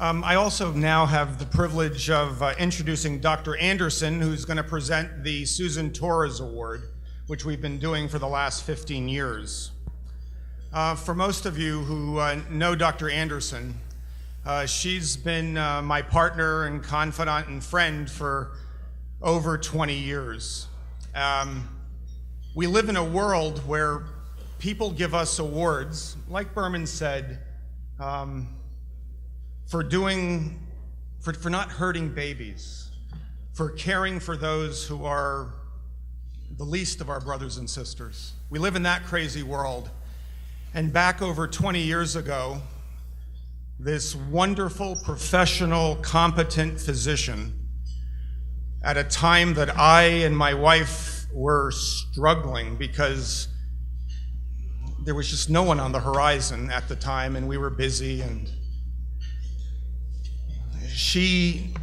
I also now have the privilege of introducing Dr. Anderson, who's going to present the Susan Torres Award, which we've been doing for the last 15 years. For most of you who know Dr. Anderson, she's been my partner and confidant and friend for over 20 years. We live in a world where people give us awards, like Berman said, for not hurting babies, for caring for those who are the least of our brothers and sisters. We live in that crazy world. And back over 20 years ago, this wonderful, professional, competent physician, at a time that I and my wife were struggling because there was just no one on the horizon at the time, and we were busy, and she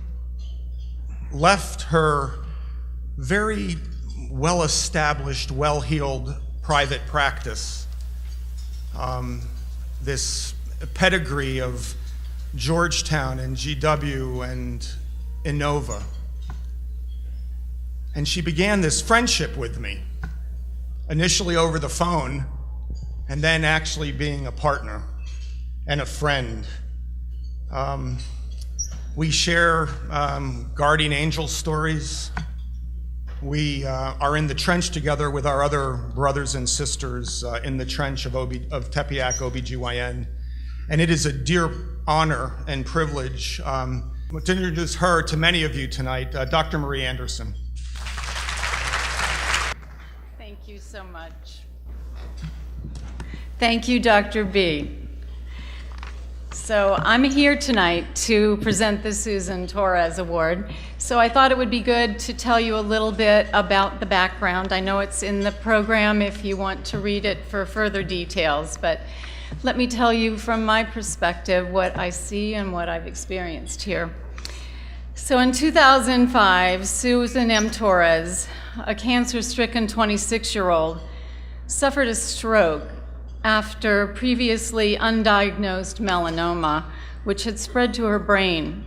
left her very well-established, well-heeled private practice, this pedigree of Georgetown and GW and Inova. And she began this friendship with me, initially over the phone, and then actually being a partner and a friend. We share guardian angel stories. We are in the trench together with our other brothers and sisters in the trench of Tepeyac OBGYN. And it is a dear honor and privilege to introduce her to many of you tonight, Dr. Marie Anderson. Thank you so much. Thank you, Dr. B. So I'm here tonight to present the Susan Torres Award. So I thought it would be good to tell you a little bit about the background. I know it's in the program if you want to read it for further details, but let me tell you from my perspective what I see and what I've experienced here. So in 2005, Susan M. Torres, a cancer-stricken 26-year-old, suffered a stroke after previously undiagnosed melanoma, which had spread to her brain.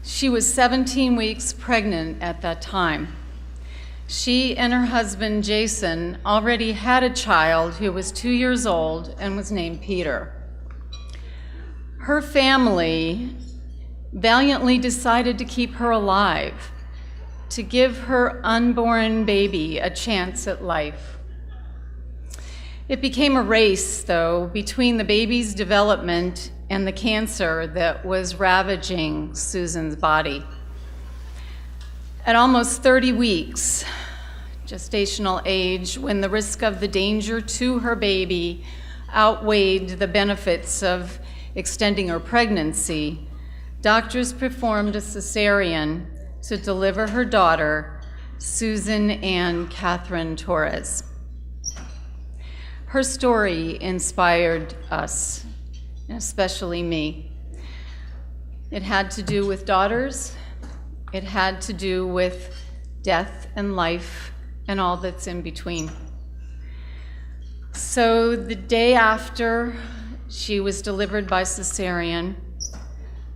She was 17 weeks pregnant at that time. She and her husband, Jason, already had a child who was 2 years old and was named Peter. Her family valiantly decided to keep her alive, to give her unborn baby a chance at life. It became a race, though, between the baby's development and the cancer that was ravaging Susan's body. At almost 30 weeks, gestational age, when the risk of the danger to her baby outweighed the benefits of extending her pregnancy, doctors performed a cesarean to deliver her daughter, Susan Ann Catherine Torres. Her story inspired us, especially me. It had to do with daughters. It had to do with death and life and all that's in between. So the day after she was delivered by cesarean,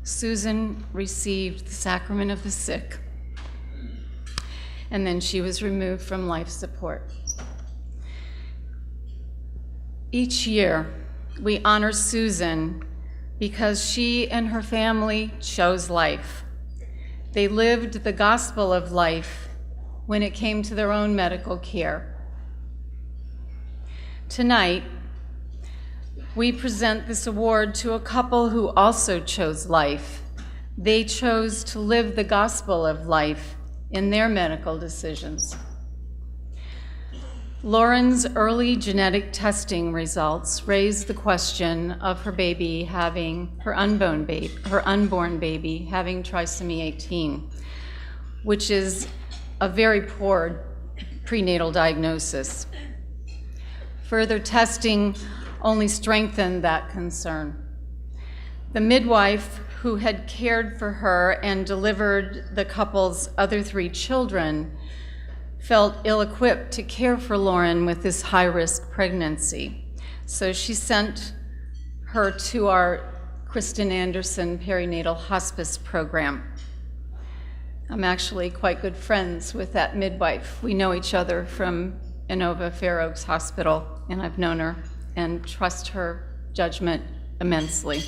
Susan received the sacrament of the sick, and then she was removed from life support. Each year, we honor Susan because she and her family chose life. They lived the gospel of life when it came to their own medical care. Tonight, we present this award to a couple who also chose life. They chose to live the gospel of life in their medical decisions. Lauren's early genetic testing results raised the question of her unborn baby having trisomy 18, which is a very poor prenatal diagnosis. Further testing only strengthened that concern. The midwife who had cared for her and delivered the couple's other 3 children felt ill-equipped to care for Lauren with this high-risk pregnancy. So she sent her to our Kristen Anderson Perinatal Hospice Program. I'm actually quite good friends with that midwife. We know each other from Inova Fair Oaks Hospital, and I've known her and trust her judgment immensely.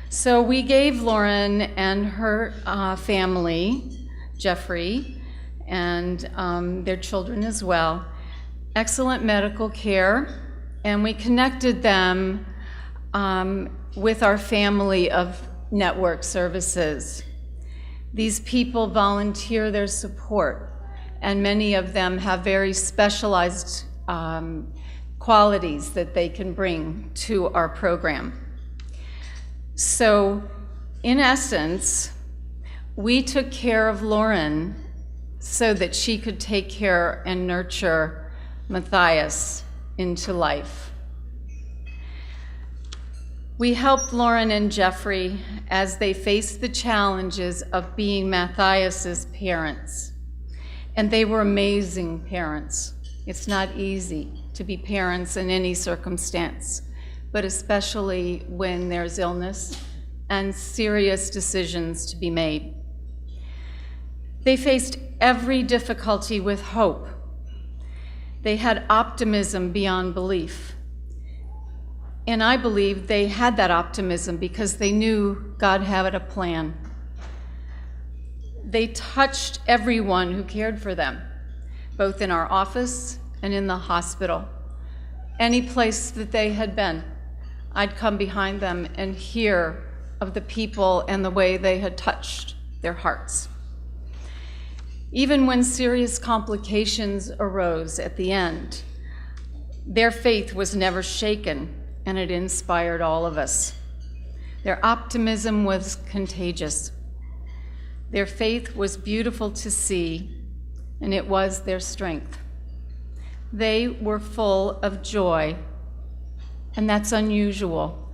So we gave Lauren and her family, Jeffrey, and their children as well, excellent medical care, and we connected them with our family of network services. These people volunteer their support, and many of them have very specialized qualities that they can bring to our program. So, in essence, we took care of Lauren so that she could take care and nurture Matthias into life. We helped Lauren and Jeffrey as they faced the challenges of being Matthias's parents. And they were amazing parents. It's not easy to be parents in any circumstance, but especially when there's illness and serious decisions to be made. They faced every difficulty with hope. They had optimism beyond belief. And I believe they had that optimism because they knew God had a plan. They touched everyone who cared for them, both in our office and in the hospital. Any place that they had been, I'd come behind them and hear of the people and the way they had touched their hearts. Even when serious complications arose at the end, their faith was never shaken, and it inspired all of us. Their optimism was contagious. Their faith was beautiful to see, and it was their strength. They were full of joy, and that's unusual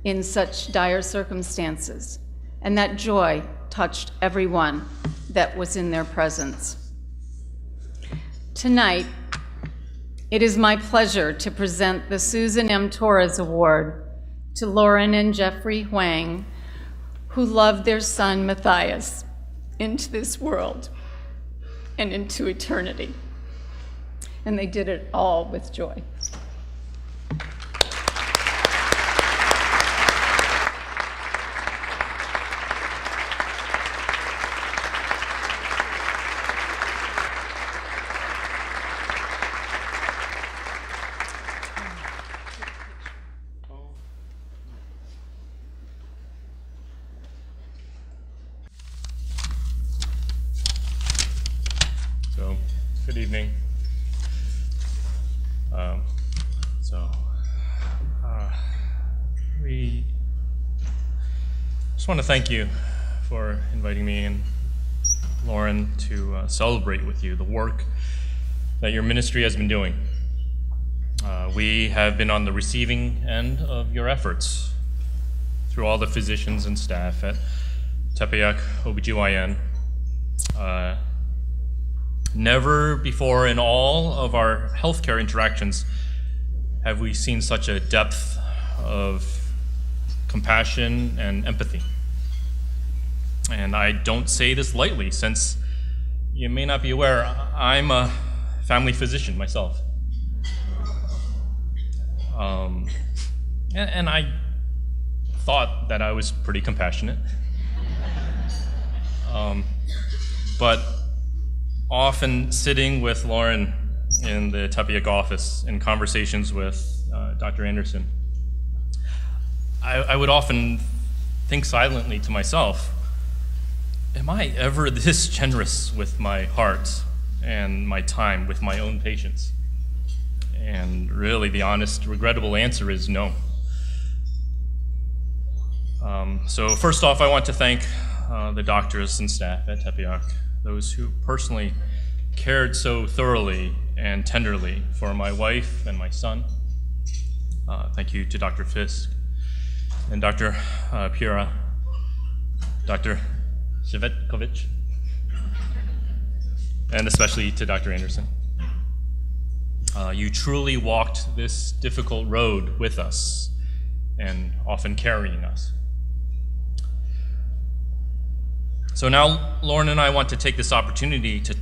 in such dire circumstances. And that joy touched everyone that was in their presence. Tonight, it is my pleasure to present the Susan M. Torres Award to Lauren and Jeffrey Huang, who loved their son Matthias into this world and into eternity. And they did it all with joy. Good evening. We just want to thank you for inviting me and Lauren to celebrate with you the work that your ministry has been doing. We have been on the receiving end of your efforts through all the physicians and staff at Tepeyac OBGYN. Never before in all of our healthcare interactions have we seen such a depth of compassion and empathy. And I don't say this lightly, since you may not be aware, I'm a family physician myself. And I thought that I was pretty compassionate. But often sitting with Lauren in the Tepeyac office in conversations with Dr. Anderson, I would often think silently to myself, am I ever this generous with my heart and my time with my own patients? And really the honest, regrettable answer is no. So first off, I want to thank the doctors and staff at Tepeyac, those who personally cared so thoroughly and tenderly for my wife and my son. Thank you to Dr. Fisk and Dr. Pura, Dr. Shvetkovich, and especially to Dr. Anderson. You truly walked this difficult road with us, and often carrying us. So now Lauren and I want to take this opportunity to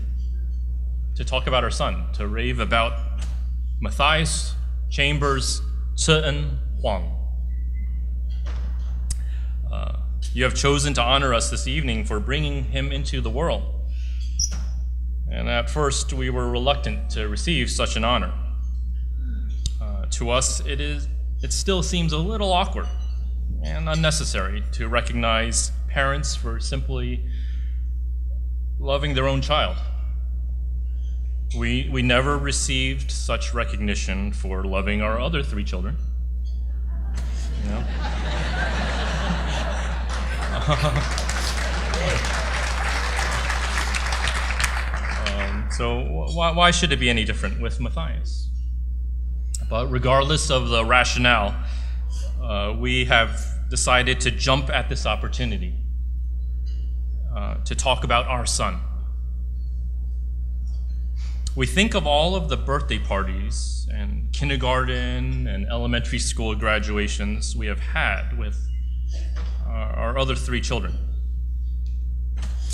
talk about our son, to rave about Matthias Chambers Tsen Huang. You have chosen to honor us this evening for bringing him into the world. And at first, we were reluctant to receive such an honor. To us, it still seems a little awkward and unnecessary to recognize parents for simply loving their own child. We never received such recognition for loving our other 3 children. You know? So why should it be any different with Matthias? But regardless of the rationale, we have decided to jump at this opportunity to talk about our son. We think of all of the birthday parties and kindergarten and elementary school graduations we have had with our other 3 children.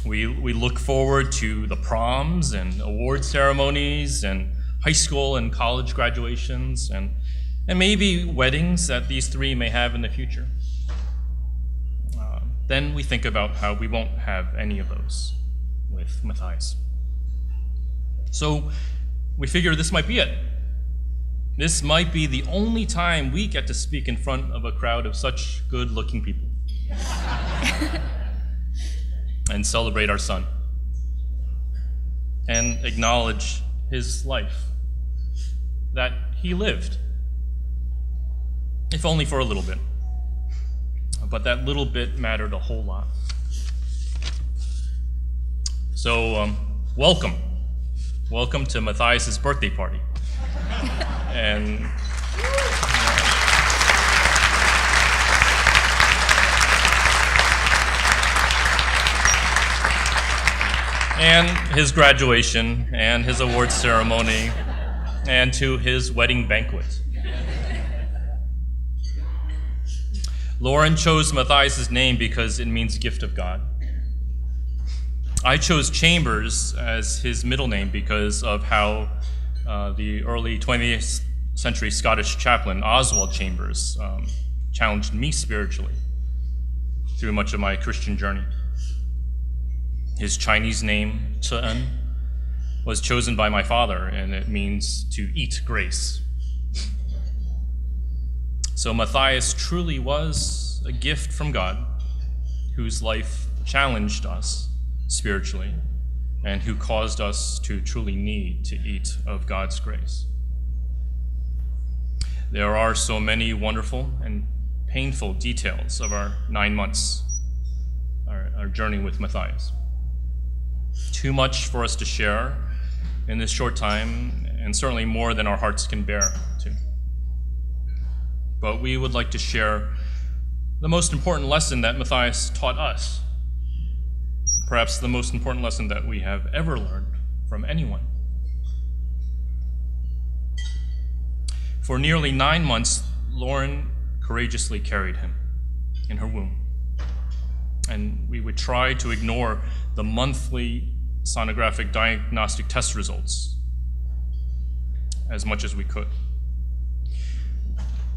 We look forward to the proms and award ceremonies and high school and college graduations and maybe weddings that these 3 may have in the future. Then we think about how we won't have any of those with Matthias. So we figure this might be it. This might be the only time we get to speak in front of a crowd of such good-looking people and celebrate our son and acknowledge his life, that he lived, if only for a little bit. But that little bit mattered a whole lot. So welcome to Matthias's birthday party. And his graduation, and his awards ceremony, and to his wedding banquet. Lauren chose Matthias' name because it means gift of God. I chose Chambers as his middle name because of how the early 20th century Scottish chaplain Oswald Chambers challenged me spiritually through much of my Christian journey. His Chinese name, Tsen, was chosen by my father, and it means to eat grace. So Matthias truly was a gift from God, whose life challenged us spiritually, and who caused us to truly need to eat of God's grace. There are so many wonderful and painful details of our 9 months, our journey with Matthias. Too much for us to share in this short time, and certainly more than our hearts can bear to. But we would like to share the most important lesson that Matthias taught us, perhaps the most important lesson that we have ever learned from anyone. For nearly 9 months, Lauren courageously carried him in her womb. And we would try to ignore the monthly sonographic diagnostic test results as much as we could.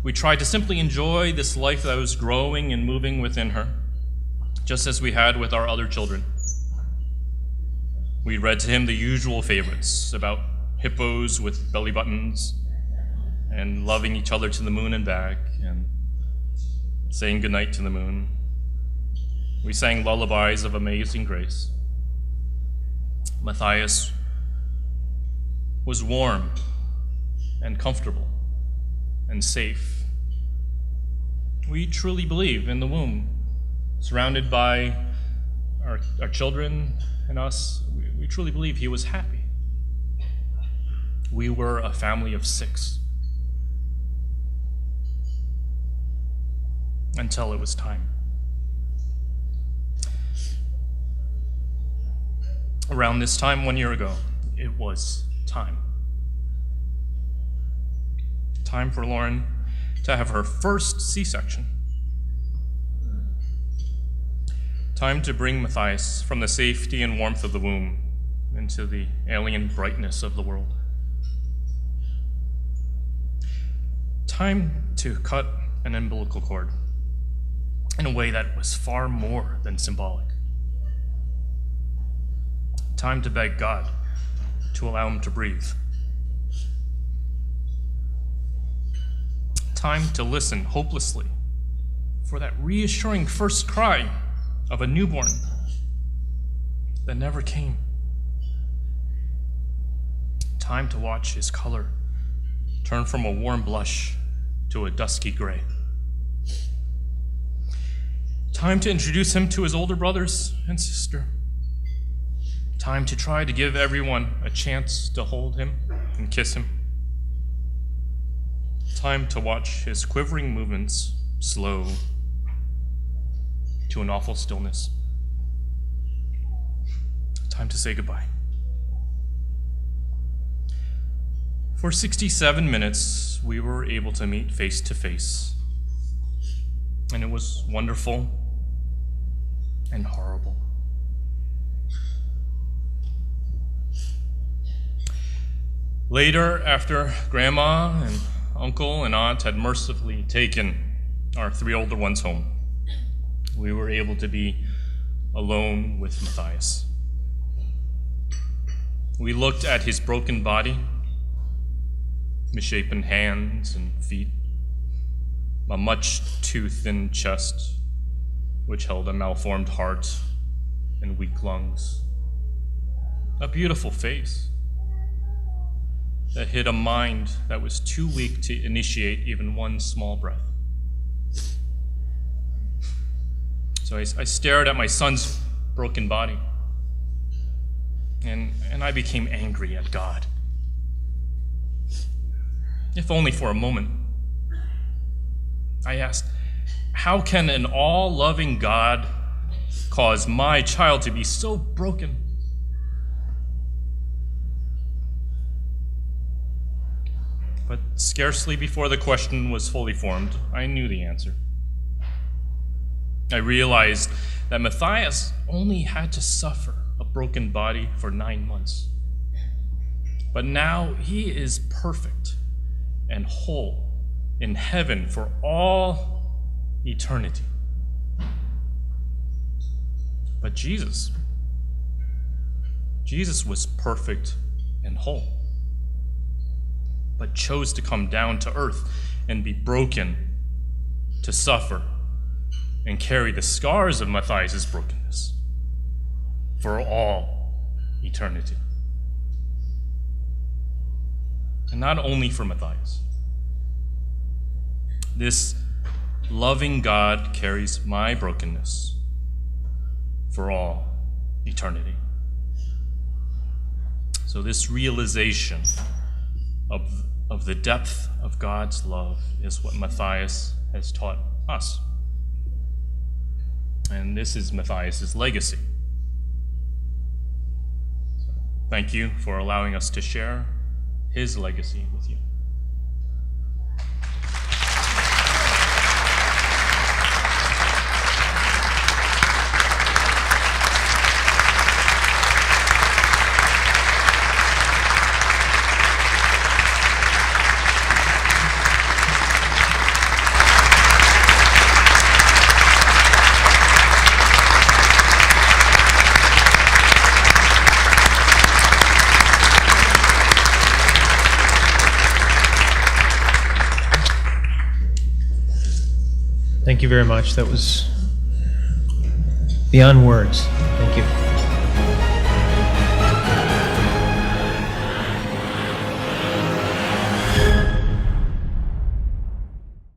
We tried to simply enjoy this life that was growing and moving within her, just as we had with our other children. We read to him the usual favorites about hippos with belly buttons and loving each other to the moon and back and saying goodnight to the moon. We sang lullabies of amazing grace. Matthias was warm and comfortable and safe. We truly believe in the womb, surrounded by our children and us. We truly believe he was happy. We were a family of 6. Until it was time. Around this time 1 year ago, it was time. Time for Lauren to have her first C-section. Time to bring Matthias from the safety and warmth of the womb into the alien brightness of the world. Time to cut an umbilical cord in a way that was far more than symbolic. Time to beg God to allow him to breathe. Time to listen hopelessly for that reassuring first cry of a newborn that never came. Time to watch his color turn from a warm blush to a dusky gray. Time to introduce him to his older brothers and sister. Time to try to give everyone a chance to hold him and kiss him. Time to watch his quivering movements slow to an awful stillness. Time to say goodbye. For 67 minutes, we were able to meet face to face. And it was wonderful and horrible. Later, after Grandma and Uncle and Aunt had mercifully taken our 3 older ones home, we were able to be alone with Matthias. We looked at his broken body, misshapen hands and feet, a much too thin chest, which held a malformed heart and weak lungs, a beautiful face that hid a mind that was too weak to initiate even one small breath. So I stared at my son's broken body, and I became angry at God. If only for a moment. I asked, how can an all-loving God cause my child to be so broken? But scarcely before the question was fully formed, I knew the answer. I realized that Matthias only had to suffer a broken body for 9 months. But now he is perfect and whole in heaven for all eternity. But Jesus was perfect and whole, but chose to come down to earth and be broken, to suffer and carry the scars of Matthias' brokenness for all eternity. And not only for Matthias. This loving God carries my brokenness for all eternity. So this realization of the depth of God's love is what Matthias has taught us. And this is Matthias' legacy. So thank you for allowing us to share his legacy with you. Thank you very much. That was beyond words.